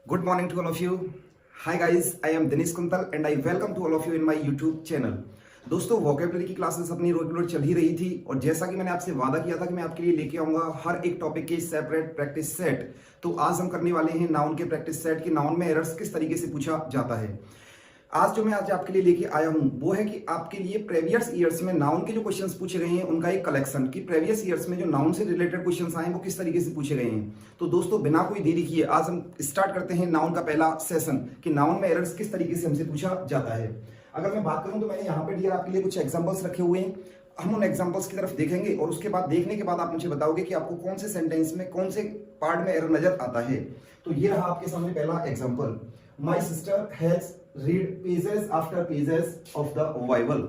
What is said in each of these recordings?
Good morning to all of you. Hi guys, I am Dinesh Kuntal and I welcome to all of you in my YouTube channel. दोस्तों vocabulary की classes अपनी regular चल ही रही थी और जैसा कि मैंने आपसे वादा किया था कि मैं आपके लिए लेके आऊंगा हर एक टॉपिक के सेपरेट प्रैक्टिस सेट। तो आज हम करने वाले हैं नाउन के प्रैक्टिस सेट की नाउन में एरर्स किस तरीके से पूछा जाता है। आज जो मैं आज आपके लिए लेके आया हूं वो है कि आपके लिए प्रीवियस ईयर्स में नाउन के जो क्वेश्चंस पूछे गए हैं उनका एक कलेक्शन कि प्रीवियस ईयर्स में जो नाउन से रिलेटेड क्वेश्चंस आए वो किस तरीके से पूछे गए हैं। तो दोस्तों बिना कोई देरी किए आज हम स्टार्ट करते हैं नाउन का पहला सेशन कि नाउन में एरर्स किस तरीके से हमसे पूछा जाता है। अगर मैं बात करूं तो मैंने यहाँ पे डियर आपके लिए कुछ एग्जाम्पल्स रखे हुए हैं। हम उन एग्जाम्पल्स की तरफ देखेंगे और उसके बाद देखने के बाद आप मुझे बताओगे कि आपको कौन से सेंटेंस में कौन से पार्ट में एरर नजर आता है। तो ये रहा आपके सामने पहला example, my sister has read pages after pages of the Bible.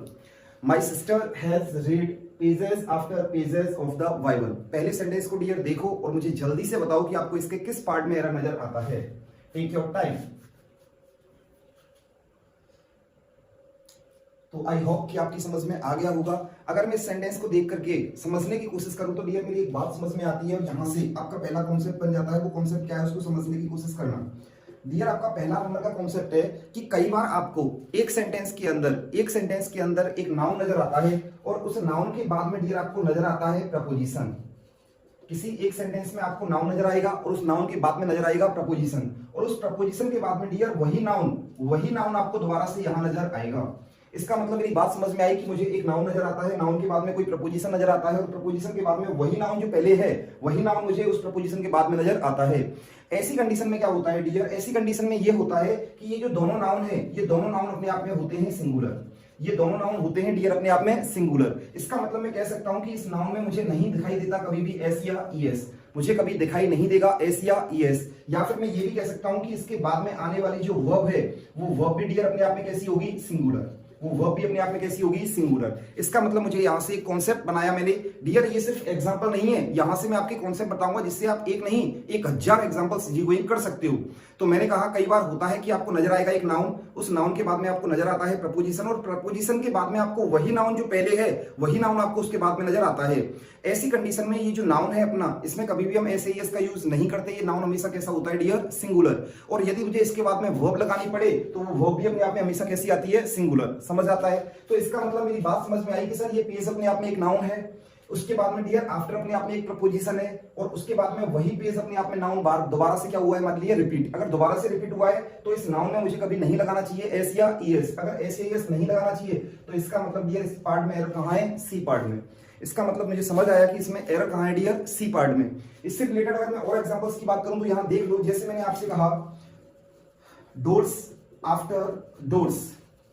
My sister has read pages after pages of the Bible. पहले सेंटेंस को डियर देखो और मुझे जल्दी से बताओ कि आपको इसके किस पार्ट में एरर नजर आता है। Take your time. तो आई होप कि आपकी समझ में आ गया होगा। अगर मैं इस सेंटेंस को देख करके समझने की कोशिश करूं तो डियर मेरी एक बात समझ में आती है और यहां से आपका पहला कॉन्सेप्ट बन जाता है। वो कॉन्सेप्ट क्या है उसको समझने की कोशिश करना। डियर आपका पहला नंबर का कॉन्सेप्ट है कि कई बार आपको एक सेंटेंस के अंदर एक नाउन नजर आता है और उस नाउन के बाद में डियर आपको नजर आता है प्रपोजिशन। किसी एक सेंटेंस में आपको नाउन नजर आएगा और उस नाउन के बाद में नजर आएगा प्रपोजिशन और उस प्रपोजिशन के बाद में डियर वही नाउन आपको दोबारा से यहां नजर आएगा। इसका मतलब मेरी बात समझ में आई कि मुझे एक नाउन नजर आता है, नाउन के बाद में कोई प्रपोजिशन नजर आता है और प्रपोजिशन के बाद में वही नाउन जो पहले है वही नाउन मुझे उस प्रपोजिशन के बाद में नजर आता है। ऐसी कंडीशन में क्या होता है डियर, ऐसी कंडीशन में ये होता है कि ये जो दोनों नाउन है ये दोनों नाउन अपने आप में होते हैं सिंगुलर। ये दोनों नाउन होते हैं डियर अपने आप में सिंगुलर। इसका मतलब मैं कह सकता हूं कि इस नाउन में मुझे नहीं दिखाई देता कभी भी एस या ईएस, मुझे कभी दिखाई नहीं देगा एस या ईएस। या फिर मैं ये भी कह सकता हूं कि इसके बाद में आने वाली जो वर्ब है वो वर्ब भी डियर अपने आप में कैसी होगी, सिंगुलर। वो वर्ब भी अपने आप में कैसी होगी, सिंगुलर। इसका मतलब मुझे यहां से एक कॉन्सेप्ट बनाया मैंने डियर। ये सिर्फ एग्जांपल नहीं है, यहां से मैं आपके कॉन्सेप्ट बताऊंगा जिससे आप एक नहीं 1000 एग्जांपल्स रिवील कर सकते हो। तो मैंने कहा कई बार होता है कि आपको नजर आएगा एक नाउन, उस नाउन के बाद में आपको नजर आता है प्रपोजिशन और प्रपोजिशन के बाद में आपको वही नाउन जो पहले है वही नाउन आपको उसके बाद में नजर आता है। ऐसी कंडीशन में ये जो नाउन है अपना, इसमें कभी भी हम एस एस का यूज नहीं करते। ये नाउन हमेशा कैसा होता है डियर, सिंगुलर। और यदि मुझे इसके बाद में वर्ब लगानी पड़े तो वो वर्ब भी अपने आप में हमेशा कैसी आती है, सिंगुलर। समझ आता है। तो इसका मतलब मेरी बात समझ में आई कि सर ये पेज अपने आप में एक नाउन है, उसके बाद में डियर आफ्टर अपने आप में एक प्रपोजिशन है और उसके बाद में वही पेज अपने आप में नाउन बार दोबारा से क्या हुआ है, मान लीजिए रिपीट। अगर दोबारा से रिपीट हुआ है तो इस नाउन में मुझे कभी नहीं लगाना चाहिए एस या ईएस। अगर एस या ईएस नहीं लगाना चाहिए तो इसका मतलब डियर इस पार्ट में एरर कहां है, सी पार्ट में। इसका मतलब मुझे समझ आया कि इसमें एरर कहां है डियर, सी पार्ट में। इससे रिलेटेड अगर मैं और एग्जांपल्स की बात करूं तो यहां देख लो, जैसे मैंने आपसे कहा doors after doors,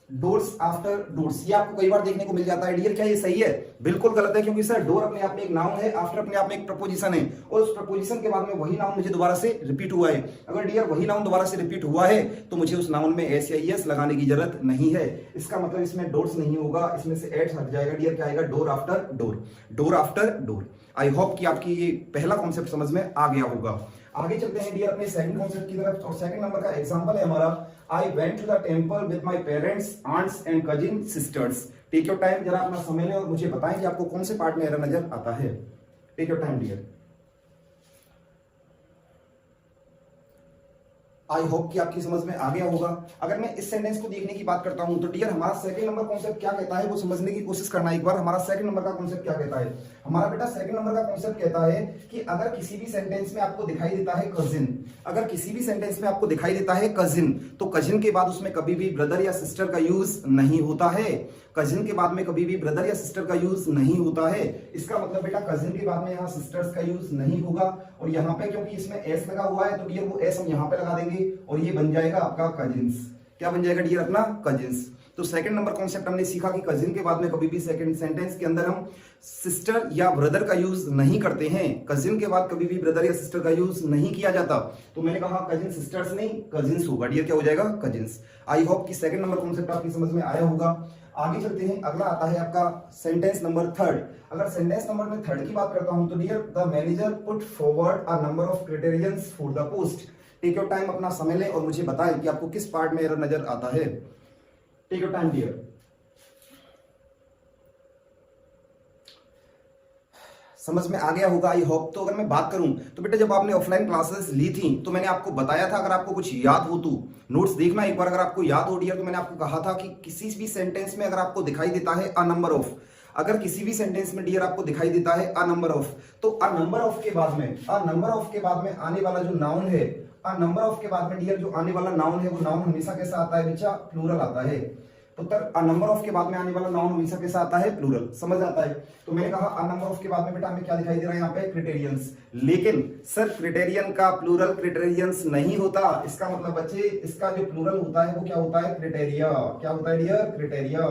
doors after doors, ये आपको कई बार देखने को मिल जाता है डियर। क्या ये सही है? बिल्कुल गलत है, क्योंकि सर डोर अपने आप में एक नाउन है, आफ्टर अपने आप में एक प्रपोजिशन है और उस प्रपोजिशन के बाद में वही नाउन मुझे दोबारा से रिपीट हुआ है। अगर डियर वही नाउन दोबारा से रिपीट हुआ है तो मुझे उस नाउन में एस या ईएस लगाने की जरूरत नहीं है। इसका मतलब इसमें डोर्स नहीं होगा, इसमें से एड्स हट जाएगा डियर। क्या आएगा, door after door, door after door. आई होप कि आपकी ये पहला कॉन्सेप्ट समझ में आ गया होगा। आगे चलते हैं डियर अपने सेकंड कॉन्सेप्ट की तरफ और सेकंड नंबर का एग्जांपल है हमारा, I went to the temple with my parents, aunts and cousin sisters. Take your time, जरा अपना समय लें और मुझे बताएं कि आपको कौन से पार्ट में एरर नजर आता है। Take your time dear. I hope कि आपकी समझ में आ गया होगा। अगर मैं इस सेंटेंस को देखने की बात करता हूं तो डियर हमारा सेकंड नंबर कॉन्सेप्ट क्या कहता है वो समझने की कोशिश करना एक बार। हमारा सेकंड नंबर का कॉन्सेप्ट क्या कहता है, हमारा बेटा सेकंड नंबर का कॉन्सेप्ट कहता है कि अगर किसी भी सेंटेंस में आपको दिखाई देता है कजिन, अगर किसी भी सेंटेंस में आपको दिखाई देता है कजिन, तो कजिन के बाद उसमें कभी भी ब्रदर या सिस्टर का यूज नहीं होता है। कजिन के बाद में कभी भी ब्रदर या सिस्टर का यूज नहीं होता है। इसका मतलब बेटा कजिन के बाद में यहाँ सिस्टर्स का यूज नहीं होगा और यहाँ पे क्योंकि इसमें एस लगा हुआ है तो डियर वो एस हम यहाँ पे लगा देंगे और ये बन जाएगा आपका कजिन्स। क्या बन जाएगा डियर, अपना कजिन्स। तो सेकंड नंबर कॉन्सेप्ट हमने सीखा कि कजिन के बाद में कभी भी सेकंड सेंटेंस के अंदर हम सिस्टर या ब्रदर का यूज नहीं करते हैं। कजिन के बाद कभी भी ब्रदर या सिस्टर का यूज नहीं किया जाता। तो मैंने कहा कजिन सिस्टर्स नहीं कजिन्स होगा डियर। क्या हो जाएगा, कजिन्स। आई होप कि सेकंड नंबर कॉन्सेप्ट आपकी समझ में आया होगा। आगे चलते हैं, अगला आता है आपका सेंटेंस नंबर थर्ड। अगर सेंटेंस नंबर में थर्ड की बात करता हूं तो dear the manager put forward a number of criterions for the post. Take your time, अपना समय लें और मुझे बताएं कि आपको किस पार्ट में एरर नजर आता है। Take your time dear. समझ में आ गया होगा आई होप। तो अगर मैं बात करूं तो बेटा जब आपने ऑफलाइन क्लासेस ली थी तो मैंने आपको बताया था, अगर आपको कुछ याद हो तो नोट्स देखना एक बार, अगर आपको याद हो डियर, तो मैंने आपको कहा था कि किसी भी सेंटेंस में अगर आपको दिखाई देता है अ नंबर ऑफ, अगर किसी भी सेंटेंस में डियर आपको दिखाई देता है अ नंबर ऑफ, तो अ नंबर ऑफ के बाद में, अ नंबर ऑफ के बाद में आने वाला जो नाउन है, अ नंबर ऑफ के बाद में डियर जो आने वाला नाउन है वो नाउन हमेशा कैसा आता है बच्चा, प्लूरल आता है। तो अ नंबर ऑफ के बाद में आने वाला नाउन हमेशा कैसा आता है, प्लूरल, समझ आता है। तो मैंने कहा अ नंबर ऑफ के बाद में बेटा हमें क्या दिखाई दे रहा है यहाँ पे, क्रिटेरियंस। लेकिन सर क्रिटेरियन का प्लूरल क्रिटेरियंस नहीं होता, इसका मतलब बच्चे इसका जो प्लूरल होता है वो क्या होता है, क्रिटेरिया। क्या होता है डियर, क्रिटेरिया।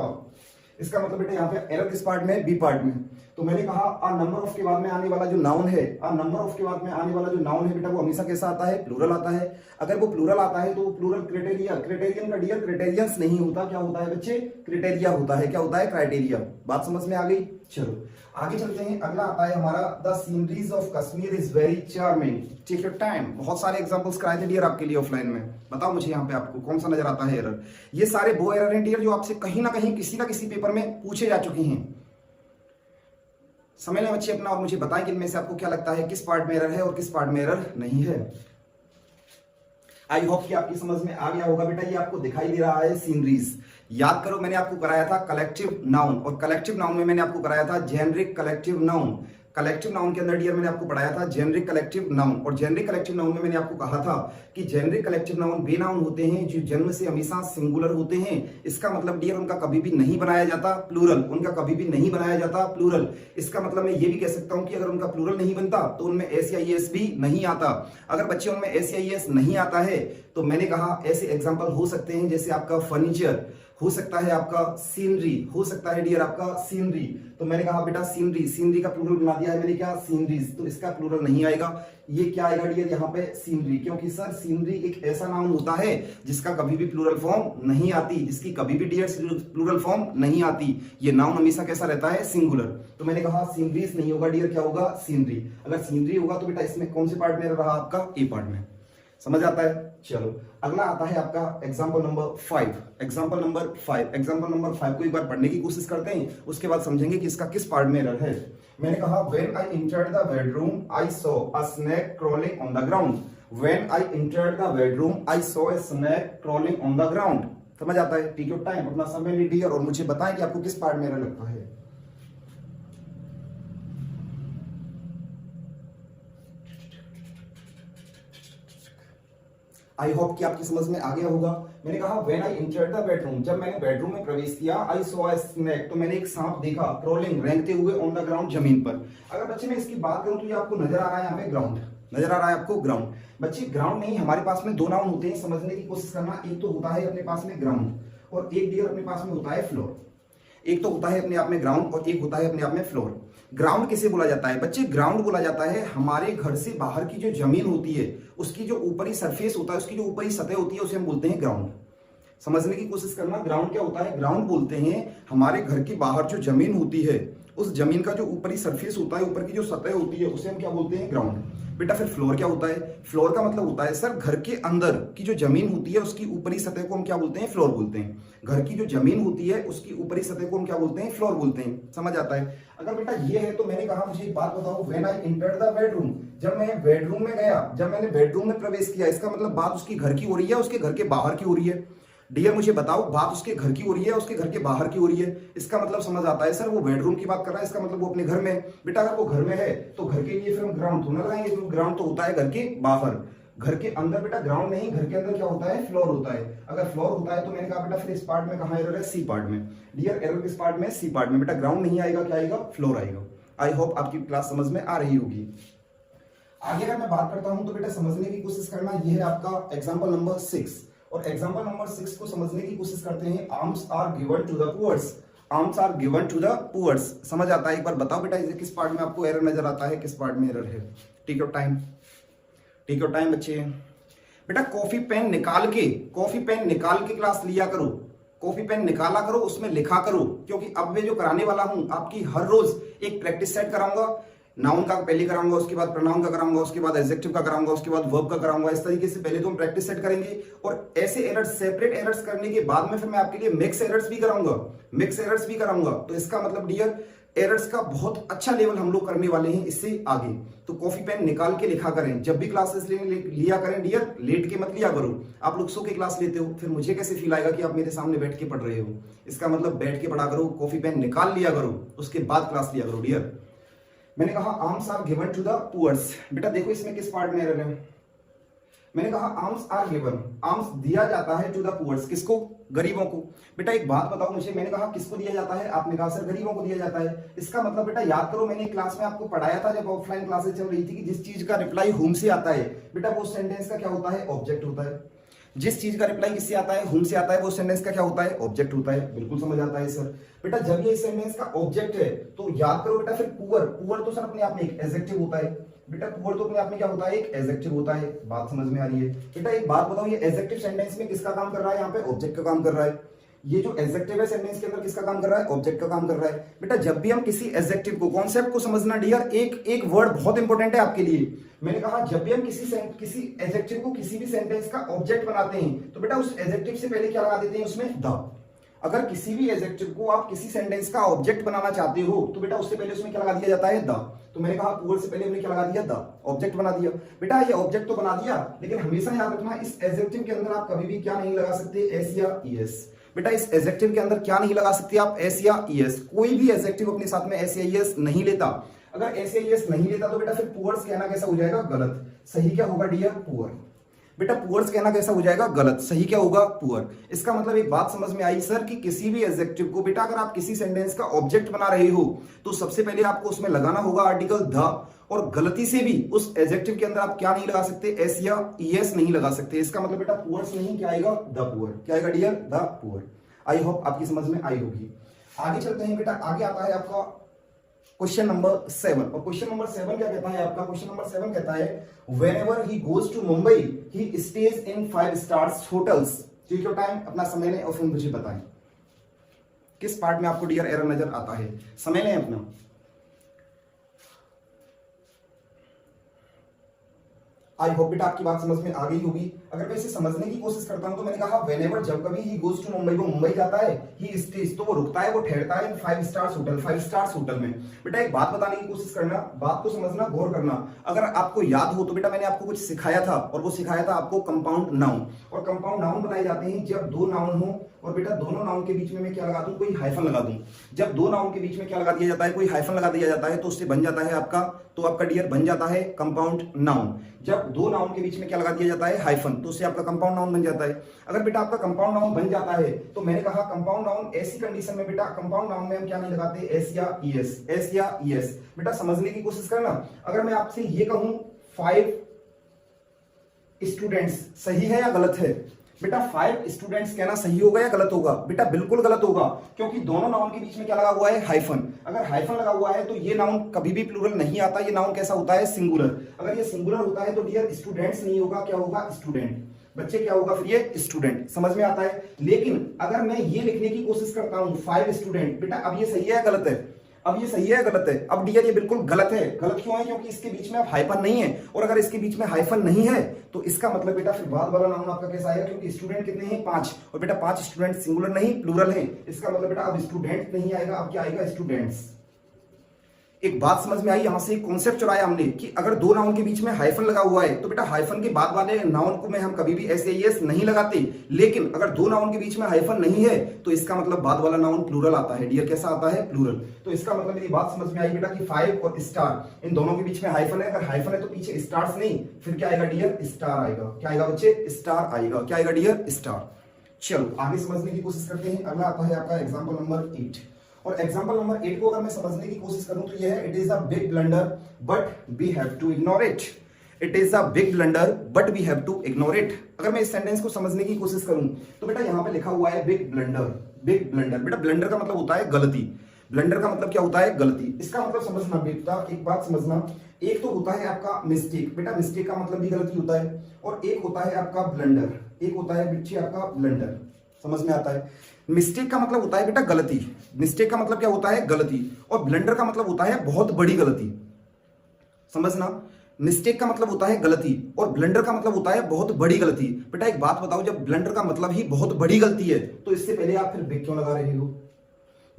इसका मतलब बेटा यहाँ पे एरर किस पार्ट में, बी पार्ट में। तो मैंने कहा अ नंबर ऑफ के बाद में आने वाला जो नाउन है, अ नंबर ऑफ के बाद में आने वाला जो नाउन है बेटा वो हमेशा कैसा आता है, प्लूरल आता है। अगर वो प्लूरल आता है तो वो प्लूरल क्राइटेरिया, क्राइटेरियन का डियर क्राइटेरियंस नहीं होता, क्या होता है बच्चे, क्राइटेरिया होता है। क्या होता है, क्राइटेरिया। बात समझ में आ गई। चलो आगे चलते हैं। अगला आता है हमारा the sceneries of Kashmir is very charming. Take your time. बहुत सारे एग्जांपल्स कराए थे डियर आपके लिए ऑफलाइन में। बताओ मुझे यहाँ पे आपको कौन सा नजर आता है एरर। ये सारे वो एरर हैं डियर जो आपसे कहीं ना कहीं किसी ना किसी पेपर में पूछे जा चुके हैं। समझ लें बच्चे अपना और मुझे बताएं कि इनमें से आपको क्या लगता है किस पार्ट में एरर है और किस पार्ट में एरर नहीं है। आई होप कि आपकी समझ में आ गया होगा बेटा। ये आपको दिखाई दे रहा है सीनरीज। याद करो मैंने आपको कराया था कलेक्टिव नाउन, और कलेक्टिव नाउन में मैंने आपको कराया था generic collective noun. Collective noun के अंदर डियर मैंने आपको पढ़ाया था जेनरिक कलेक्टिव नाउन, और जेनरिक कलेक्टिव नाउन में मैंने आपको कहा था कि जेनरिक कलेक्टिव नाउन वे नाउन होते हैं जो जन्म से हमेशा सिंगुलर होते हैं। इसका मतलब डियर उनका कभी भी नहीं बनाया जाता प्लूरल, उनका कभी भी नहीं बनाया जाता प्लूरल। इसका मतलब मैं ये भी कह सकता हूं कि अगर उनका प्लूरल नहीं बनता तो उनमें एस भी नहीं आता। अगर बच्चे उनमें एस नहीं आता है तो मैंने कहा ऐसे एग्जाम्पल हो सकते हैं जैसे आपका फर्नीचर, हो सकता है आपका सीनरी, हो सकता है डियर आपका सीनरी। तो मैंने कहा बेटा सीनरी, सीनरी का प्लूरल बना दिया है मैंने क्या, सीनरीज, तो इसका प्लूरल नहीं आएगा। ये क्या आएगा डियर यहाँ पे, सीनरी, क्योंकि सर सीनरी एक ऐसा नाउन होता है जिसका कभी भी प्लूरल फॉर्म नहीं आती, जिसकी कभी भी डियर प्लूरल फॉर्म नहीं आती। ये नाउन हमेशा कैसा रहता है, सिंगुलर। तो मैंने कहा सीनरीज नहीं होगा डियर, क्या होगा, सीनरी। अगर सीनरी होगा तो बेटा इसमें कौन से पार्ट में रहा आपका, ए पार्ट में। समझ आता है। चलो अगला आता है आपका example number 5। Example number 5, example number 5 को एक बार पढ़ने की कोशिश करते हैं, उसके बाद समझेंगे कि इसका किस पार्ट में एरर है। मैंने कहा when I entered the bedroom I saw a snake crawling on the ground. When I entered the bedroom I saw a snake crawling on the ground. समझ आता है। टेक योर टाइम, अपना समय लीजिए और मुझे बताएं कि आपको किस पार्ट में एरर लगता है। आई होप कि आपकी समझ में आ गया होगा। मैंने कहा when I entered the bedroom, जब मैंने बेडरूम में प्रवेश किया, आई सॉ अ स्नेक, तो मैंने एक सांप देखा, क्रोलिंग, रेंगते हुए, ऑन द ग्राउंड, जमीन पर। अगर बच्चे मैं इसकी बात करूं तो ये आपको नजर आ रहा है यहाँ पे ग्राउंड, नजर आ रहा है आपको ग्राउंड। बच्चे ग्राउंड नहीं, हमारे पास में दो नाउन होते हैं, समझने की कोशिश करना। एक तो होता है अपने पास में ग्राउंड और एक डियर अपने पास में होता है फ्लोर। एक तो होता है अपने आप में ग्राउंड और एक होता है अपने आप में फ्लोर। ग्राउंड किसे बोला जाता है बच्चे, ग्राउंड बोला जाता है हमारे घर से बाहर की जो जमीन होती है उसकी जो ऊपरी सरफेस होता है, उसकी जो ऊपरी सतह होती है, उसे हम बोलते हैं ग्राउंड। समझने की कोशिश करना, ग्राउंड क्या होता है, ग्राउंड बोलते हैं हमारे घर के बाहर जो जमीन होती है उस जमीन का जो ऊपरी सरफेस होता है, ऊपर की जो सतह होती है, उसे हम क्या बोलते हैं, ग्राउंड। बेटा फिर फ्लोर क्या होता है, फ्लोर का मतलब होता है सर घर के अंदर की जो जमीन होती है उसकी ऊपरी सतह को हम क्या बोलते हैं, फ्लोर बोलते हैं। घर की जो जमीन होती है उसकी ऊपरी सतह को हम क्या बोलते हैं, फ्लोर बोलते हैं। समझ आता है। अगर बेटा ये है तो मैंने कहा मुझे एक बात बताओ, when I entered the bedroom, जब मैं बेडरूम में गया, जब मैंने बेडरूम में प्रवेश किया, इसका मतलब बात उसकी घर की हो रही है, उसके घर के बाहर की हो रही है। डियर मुझे बताओ, बात उसके घर की हो रही है, उसके घर के बाहर की हो रही है। इसका मतलब समझ आता है सर वो बेडरूम की बात कर रहा है, इसका मतलब वो अपने घर में है। बेटा अगर वो घर में है तो घर के लिए फिर हम ग्राउंड थोड़ा लगाएंगे, क्योंकि ग्राउंड तो होता है घर के बाहर। घर के अंदर बेटा ग्राउंड नहीं, घर के अंदर क्या होता है, फ्लोर होता है। अगर फ्लोर होता है तो मैंने कहा बेटा फिर इस पार्ट में कहां एरर है, सी पार्ट में। डियर एरर किस पार्ट में, सी पार्ट में। बेटा ग्राउंड नहीं आएगा, क्या आएगा, फ्लोर आएगा। आई होप आपकी क्लास समझ में आ रही होगी। आगे अगर मैं बात करता हूं तो बेटा समझने की कोशिश करना, यह है आपका एग्जाम्पल नंबर 6, और एग्जाम्पल नंबर 6 को समझने की कोशिश करते हैं। Arms are given to the poors, arms are given to the poors. समझ आता है। एक बार बताओ बेटा इसे किस पार्ट में आपको एरर नजर आता है, किस पार्ट में एरर है। Take your time, take your time बच्चे। बेटा कॉफी पेन निकाल के, कॉफी पेन निकाल के क्लास लिया करो, कॉपी पेन निकाला करो, उसमें लिखा करो, क्योंकि अब मैं जो कराने वाला हूं आपकी हर रोज एक प्रैक्टिस सेट कराऊंगा। नाउन का पहले कराऊंगा, उसके बाद प्रोनाउन का कराऊंगा, उसके बाद एडजेक्टिव का कराऊंगा, उसके बाद वर्ब का कराऊंगा। इस तरीके से पहले तो हम प्रैक्टिस सेट करेंगे, और ऐसे एरर्स, सेपरेट एरर्स करने के बाद में फिर मैं आपके लिए मिक्स एरर्स भी कराऊंगा, मिक्स एरर्स भी कराऊंगा। तो इसका मतलब डियर एरर्स का बहुत अच्छा लेवल हम लोग करने वाले हैं इससे आगे। तो कॉफी पेन निकाल के लिखा करें, जब भी क्लासेस लिया करें डियर, लेट के मत लिया करो। आप लोग सो के क्लास लेते हो, फिर मुझे कैसे फील आएगा कि आप मेरे सामने बैठ के पढ़ रहे हो। इसका मतलब बैठ के पढ़ा करो, कॉफी पेन निकाल लिया करो, उसके बाद क्लास लिया करो डियर। मैंने कहा arms are given to the poors. बेटा देखो इसमें किस पार्ट में एरर है। मैंने कहा आर्म्स आर गिवन, आर्म्स दिया जाता है टू द पुअर्स, किसको, गरीबों को। बेटा एक बात बताओ मुझे, मैंने कहा किसको दिया जाता है, आपने कहा सर गरीबों को दिया जाता है। इसका मतलब बेटा याद करो, मैंने क्लास में आपको पढ़ाया था जब ऑफलाइन क्लासेस चल रही थी कि जिस चीज का रिप्लाई होम से आता है बेटा वो सेंटेंस का क्या होता है, ऑब्जेक्ट होता है। जिस चीज का रिप्लाई किससे आता है, होम से आता है, वो सेंटेंस का क्या होता है, ऑब्जेक्ट होता है। बिल्कुल समझ आता है सर। बेटा जब ये सेंटेंस का ऑब्जेक्ट है तो याद करो बेटा, फिर पुअर, पुअर तो सर अपने आप में एक एडजेक्टिव होता है। बेटा पुअर तो अपने आप में क्या होता है, एक एडजेक्टिव होता है। बात समझ में आ रही है। बेटा एक बात बताओ, ये एडजेक्टिव सेंटेंस में किसका काम कर रहा है, यहाँ पे ऑब्जेक्ट का काम कर रहा है। ये जो एडजेक्टिव है सेंटेंस के अंदर किसका काम कर रहा है, ऑब्जेक्ट का काम कर रहा है। बेटा जब भी हम किसी एडजेक्टिव को, कॉन्सेप्ट को समझना डियर, एक वर्ड बहुत इंपॉर्टेंट है आपके लिए। मैंने कहा जब भी हम किसी एडजेक्टिव को किसी भी सेंटेंस का ऑब्जेक्ट बनाते हैं तो बेटा उस एडजेक्टिव से पहले क्या लगा देते हैं, उसमें द। अगर किसी भी एडजेक्टिव को आप किसी सेंटेंस का ऑब्जेक्ट बनाना चाहते हो तो बेटा उससे पहले उसमें क्या लगा दिया जाता है, द। तो मैंने कहा पुअर से पहले हमने क्या लगा दिया, द, ऑब्जेक्ट बना दिया। बेटा ये ऑब्जेक्ट तो बना दिया, लेकिन हमेशा याद रखना इस एडजेक्टिव के अंदर आप कभी भी क्या नहीं लगा सकते, एस या ईएस। बेटा इस एडजेक्टिव के अंदर क्या नहीं लगा सकते आप, एस या ईएस। कोई भी एडजेक्टिव अपने साथ में एस या ईएस नहीं लेता। अगर एस या ईएस नहीं लेता तो बेटा फिर पुअर्स कहना कैसा हो जाएगा, गलत। सही क्या होगा डियर, पुअर। बेटा पुअर्स कहना कैसा हो जाएगा, गलत। सही क्या होगा, पुअर। इसका मतलब एक बात समझ में आई सर कि किसी भी एडजेक्टिव को बेटा अगर आप किसी सेंटेंस का ऑब्जेक्ट बना रहे हो तो सबसे पहले आपको उसमें लगाना होगा आर्टिकल द, और गलती से भी उस एडजेक्टिव के अंदर आप क्या नहीं लगा सकते, एस या ईएस नहीं लगा सकते। इसका मतलब बेटा पुअर्स नहीं, क्या आएगा, द पुअर। क्या आएगा dear, the poor. I hope आपकी समझ में आई होगी। आगे चलते हैं बेटा, आगे आता है आपका क्वेश्चन नंबर 7। और क्वेश्चन नंबर 7 क्या कहता है आपका, क्वेश्चन नंबर 7 कहता है whenever he goes to Mumbai he stays in 5 stars hotels. Take your time, अपना समय लें और फिर मुझे बताएं किस पार्ट में आपको डियर एरर नजर आता है। समय लें अपना। आई होप बेटा आपकी बात समझ में आ गई होगी। अगर मैं इसे समझने की कोशिश करता हूं तो मैंने कहा व्हेनेवर, जब कभी ही गोज टू मुंबई, वो मुंबई जाता है, ही स्टेज तो वो रुकता है, वो ठहरता है 5 स्टार्स होटल, 5 स्टार्स होटल में। बेटा एक बात बताने की कोशिश करना, बात को समझना, गौर करना। अगर आपको याद हो तो बेटा मैंने आपको कुछ सिखाया था, और वो सिखाया था आपको कंपाउंड नाउन। और कंपाउंड नाउन बनाए जाते हैं जब दो नाउन हो और बेटा दोनों नाउन के बीच में मैं क्या लगा दूं, कोई हाइफन लगा दूं। जब दो नाउन के बीच में क्या लगा दिया जाता है, कोई हाइफन लगा दिया जाता है, तो उससे बन जाता है आपका, तो आपका डियर बन जाता है कंपाउंड नाउन। जब दो नाउन के बीच में क्या लगा दिया जाता है, हाइफन, तो उससे आपका कंपाउंड नाउन बन जाता है। अगर बेटा आपका कंपाउंड नाउन बन जाता है तो मैंने कहा कंपाउंड नाउन ऐसी कंडीशन में बेटा, कंपाउंड नाउन में हम क्या नहीं लगाते, एस या ईएस, एस या ईएस। बेटा समझने की कोशिश करना। अगर मैं आपसे ये कहूं 5 स्टूडेंट्स, सही है या गलत है? बेटा 5 स्टूडेंट्स कहना सही होगा या गलत होगा? बेटा बिल्कुल गलत होगा, क्योंकि दोनों नाउन के बीच में क्या लगा हुआ है, हाइफन। अगर हाइफन लगा हुआ है तो ये नाउन कभी भी प्लूरल नहीं आता, ये नाउन कैसा होता है, सिंगुलर। अगर ये सिंगुलर होता है तो डियर स्टूडेंट्स नहीं होगा, क्या होगा, स्टूडेंट। बच्चे क्या होगा फिर, ये स्टूडेंट। समझ में आता है। लेकिन अगर मैं ये लिखने की कोशिश करता हूं 5 स्टूडेंट, बेटा अब ये सही है या गलत है? अब ये सही है गलत है? अब डियर ये बिल्कुल गलत है। गलत क्यों है? क्योंकि इसके बीच में अब हाइफन नहीं है, और अगर इसके बीच में हाइफन नहीं है तो इसका मतलब बेटा फिर बाद वाला नाउन आपका कैसा आएगा, क्योंकि स्टूडेंट कितने हैं, 5, और बेटा 5 स्टूडेंट सिंगुलर नहीं प्लूरल है। इसका मतलब बेटा अब स्टूडेंट नहीं आएगा, अब क्या आएगा, स्टूडेंट्स। एक बात समझ में आई, यहां से एक कॉन्सेप्ट चुराया हमने कि अगर दो नाउन के बीच में हाइफन लगा हुआ है तो बेटा हाइफन के बाद वाले नाउन को में हम कभी भी एस एस नहीं लगाते। लेकिन अगर दो नाउन के बीच में हाइफन नहीं है तो इसका मतलब बाद वाला नाउन प्लूरल आता है। डियर कैसा आता है, प्लूरल। तो इसका मतलब मेरी बात समझ में आई बेटा कि 5 और स्टार, इन दोनों के बीच में हाइफन है। अगर हाइफन है तो पीछे स्टार्स नहीं, फिर क्या आएगा डियर, स्टार आएगा। क्या आएगा बच्चे, स्टार आएगा। क्या आएगा डियर, स्टार। चलो आगे समझने की कोशिश करते हैं। अगला आता है आपका एग्जाम्पल नंबर 8। और एग्जाम्पल नंबर 8 को अगर मैं समझने की कोशिश करूं तो यह है, it is a big blunder but we have to ignore it. It is a big blunder but we have to ignore it. अगर मैं इस सेंटेंस को समझने की कोशिश करूं तो बेटा यहां पे लिखा हुआ है बिग ब्लंडर। बिग ब्लंडर, बेटा ब्लंडर का मतलब होता है गलती। ब्लंडर का मतलब क्या होता है, गलती। इसका मतलब समझना बेटा, एक बात समझना, एक तो होता है आपका मिस्टेक। बेटा मिस्टेक का मतलब भी गलती होता है, और एक होता है आपका ब्लंडर, एक होता है बच्चे आपका ब्लंडर। समझ में आता है। मिस्टेक का मतलब होता है बेटा गलती, मिस्टेक का मतलब क्या होता है, गलती, और ब्लंडर का मतलब होता है बहुत बड़ी गलती। समझना, मिस्टेक का मतलब होता है गलती और ब्लंडर का मतलब होता है बहुत बड़ी गलती। बेटा एक बात बताओ, जब ब्लंडर का मतलब ही बहुत बड़ी गलती है तो इससे पहले आप फिर बिग क्यों लगा रहे हो?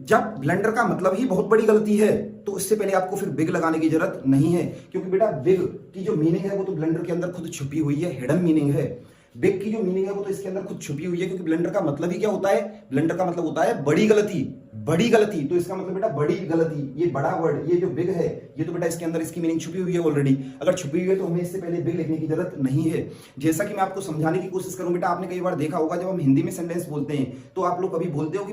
जब ब्लेंडर का मतलब ही बहुत बड़ी गलती है तो इससे पहले आपको फिर बिग लगाने की जरूरत नहीं है, क्योंकि बेटा बिग की जो मीनिंग है वो तो ब्लेंडर के अंदर खुद छुपी हुई है, हिडन मीनिंग है। बिग की जो मीनिंग है वो तो इसके अंदर खुद छुपी हुई है, क्योंकि ब्लेंडर का मतलब ही क्या होता है, ब्लेंडर का मतलब होता है बड़ी गलती। बड़ी गलती तो इसका मतलब बेटा बड़ी गलती, ये बड़ा वर्ड, ये जो बिग है ये तो बेटा इसके अंदर इसकी मीनिंग छुपी हुई है ऑलरेडी। अगर छुपी हुई है तो हमें इससे पहले बिग लिखने की जरूरत नहीं है। जैसा कि मैं आपको समझाने की कोशिश करूं बेटा, आपने कई बार देखा होगा जब हम हिंदी में सेंटेंस बोलते हैं तो आप लोग कभी बोलते हो कि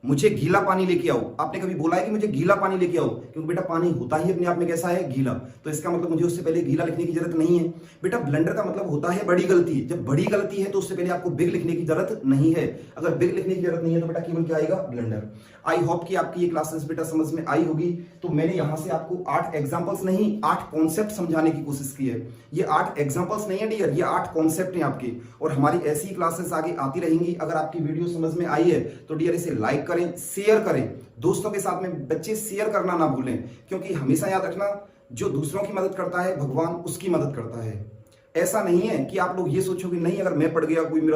मुझे गीला पानी लेके आओ। आपने कभी बोला है कि मुझे गीला पानी लेके आओ, क्योंकि बेटा पानी होता ही अपने आप में कैसा है, गीला। तो इसका मतलब मुझे उससे पहले गीला लिखने की जरूरत नहीं है। बेटा ब्लेंडर का मतलब होता है बड़ी गलती। जब बड़ी गलती है तो उससे पहले आपको बिग लिखने की जरूरत नहीं है। अगर बिग लिखने की जरूरत नहीं है तो बेटा केवल क्या आएगा, ब्लेंडर। आई होप कि आपकी ये क्लासेस बेटा समझ में आई होगी। तो मैंने यहां से आपको 8 एग्जांपल्स नहीं 8 कॉन्सेप्ट समझाने की कोशिश की है। ये 8 एग्जांपल्स नहीं है डियर, ये 8 कॉन्सेप्ट हैं आपके, और हमारी ऐसी ही क्लासेस आगे आती रहेंगी। अगर आपकी वीडियो समझ में आई है तो डियर इसे लाइक करें, शेयर करें दोस्तों के साथ में। बच्चे शेयर करना ना भूलें, क्योंकि हमेशा याद रखना जो दूसरों की मदद करता है भगवान उसकी मदद करता है। ऐसा नहीं है कि आप लोग ये सोचो कि नहीं अगर मैं पढ़ गया कोई मेरा